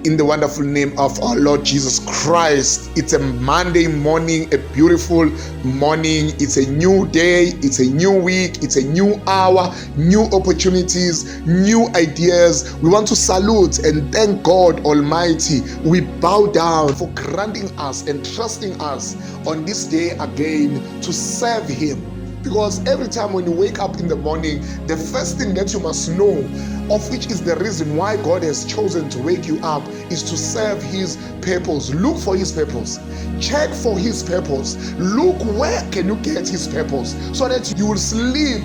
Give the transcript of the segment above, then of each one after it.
in the wonderful name of our Lord Jesus Christ. It's a Monday morning, a beautiful morning. It's a new day, it's a new week, it's a new hour, new opportunities, new ideas. We want to salute and thank God Almighty. We bow down for granting us and trusting us on this day again to serve Him. Because every time when you wake up in the morning, the first thing that you must know, of which is the reason why God has chosen to wake you up, is to serve His purpose. Look for His purpose. Check for His purpose. Look where can you get His purpose, so that you will sleep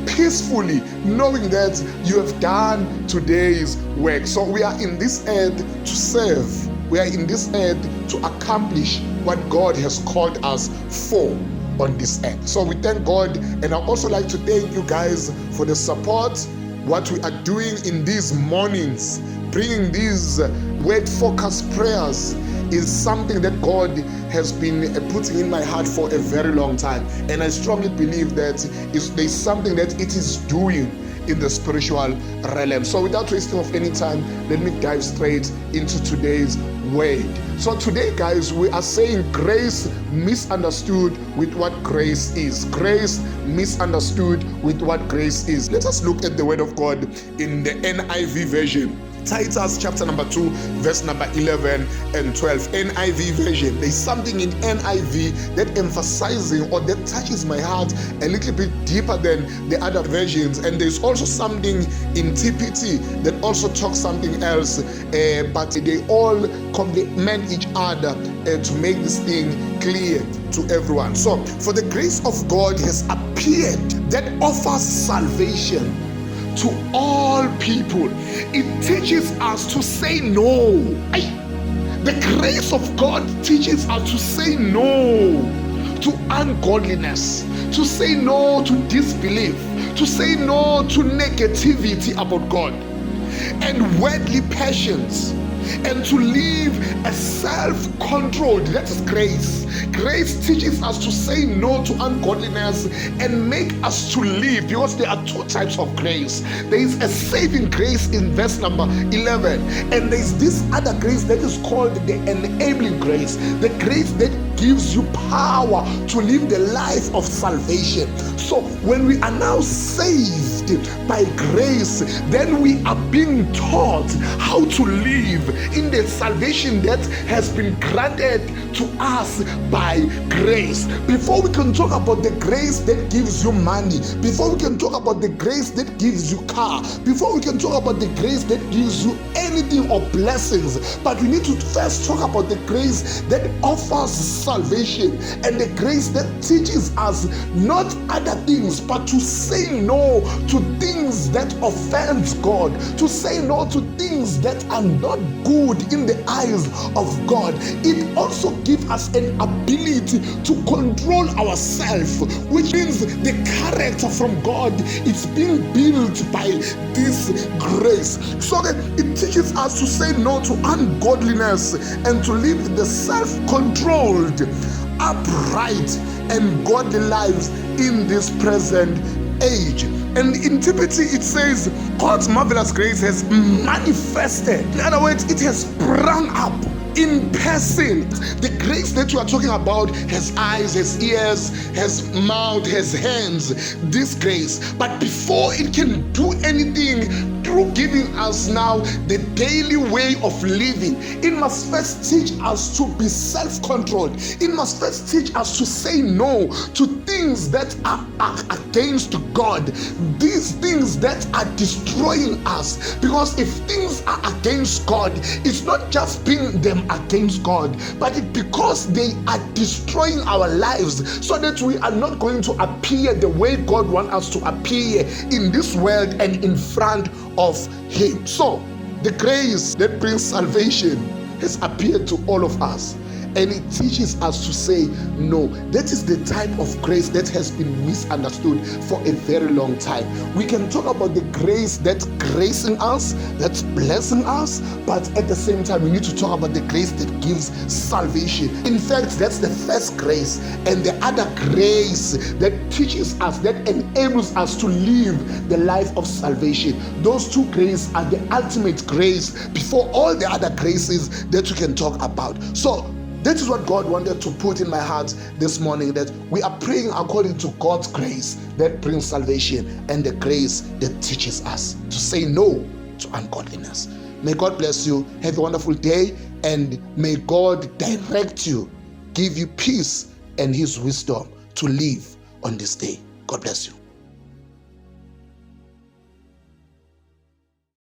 peacefully, knowing that you have done today's work. So we are in this earth to serve. We are in this earth to accomplish what God has called us for on this earth. So we thank God, and I also like to thank you guys for the support. What we are doing in these mornings, bringing these word-focused prayers, is something that God has been putting in my heart for a very long time, and I strongly believe that there's something that it is doing in the spiritual realm. So without wasting of any time, let me dive straight into today's word. So today, guys, we are saying grace misunderstood with what grace is. Grace misunderstood with what grace is. Let us look at the word of God in the NIV version. Titus chapter number 2, verse number 11 and 12. NIV version. There's something in NIV that emphasizing or that touches my heart a little bit deeper than the other versions. And there's also something in TPT that also talks something else. But they all complement each other to make this thing clear to everyone. So, for the grace of God has appeared that offers salvation to all people. It teaches us to say no. The grace of God teaches us to say no to ungodliness, to say no to disbelief, to say no to negativity about God and worldly passions, and to live a self-controlled, that is grace. Grace teaches us to say no to ungodliness and make us to live, because there are two types of grace. There is a saving grace in verse number 11, and there is this other grace that is called the enabling grace, the grace that gives you power to live the life of salvation. So when we are now saved by grace, then we are being taught how to live in the salvation that has been granted to us by grace. Before we can talk about the grace that gives you money, before we can talk about the grace that gives you car, before we can talk about the grace that gives you anything or blessings, but we need to first talk about the grace that offers salvation, and the grace that teaches us not other things but to say no to things that offend God, to say no to things that are not good in the eyes of God. It also gives us an ability to control ourselves, which means the character from God is being built by this grace, so that it teaches us to say no to ungodliness and to live the self-controlled, upright, and godly lives in this present age. And in TPT it says God's marvelous grace has manifested. In other words, it has sprung up in person. The grace that you are talking about has eyes, has ears, has mouth, has hands. This grace, but before it can do anything through giving us now the daily way of living, it must first teach us to be self-controlled. It must first teach us to say no to things that are against God, these things that are destroying us. Because if things are against God, it's not just being them against God, but because they are destroying our lives, so that we are not going to appear the way God wants us to appear in this world and in front of Him. So the grace that brings salvation has appeared to all of us, and it teaches us to say no. That is the type of grace that has been misunderstood for a very long time. We can talk about the grace that's gracing us, that's blessing us, but at the same time we need to talk about the grace that gives salvation. In fact, that's the first grace, and the other grace that teaches us, that enables us to live the life of salvation. Those two graces are the ultimate grace before all the other graces that you can talk about. So that is what God wanted to put in my heart this morning, that we are praying according to God's grace that brings salvation and the grace that teaches us to say no to ungodliness. May God bless you. Have a wonderful day, and may God direct you, give you peace and His wisdom to live on this day. God bless you.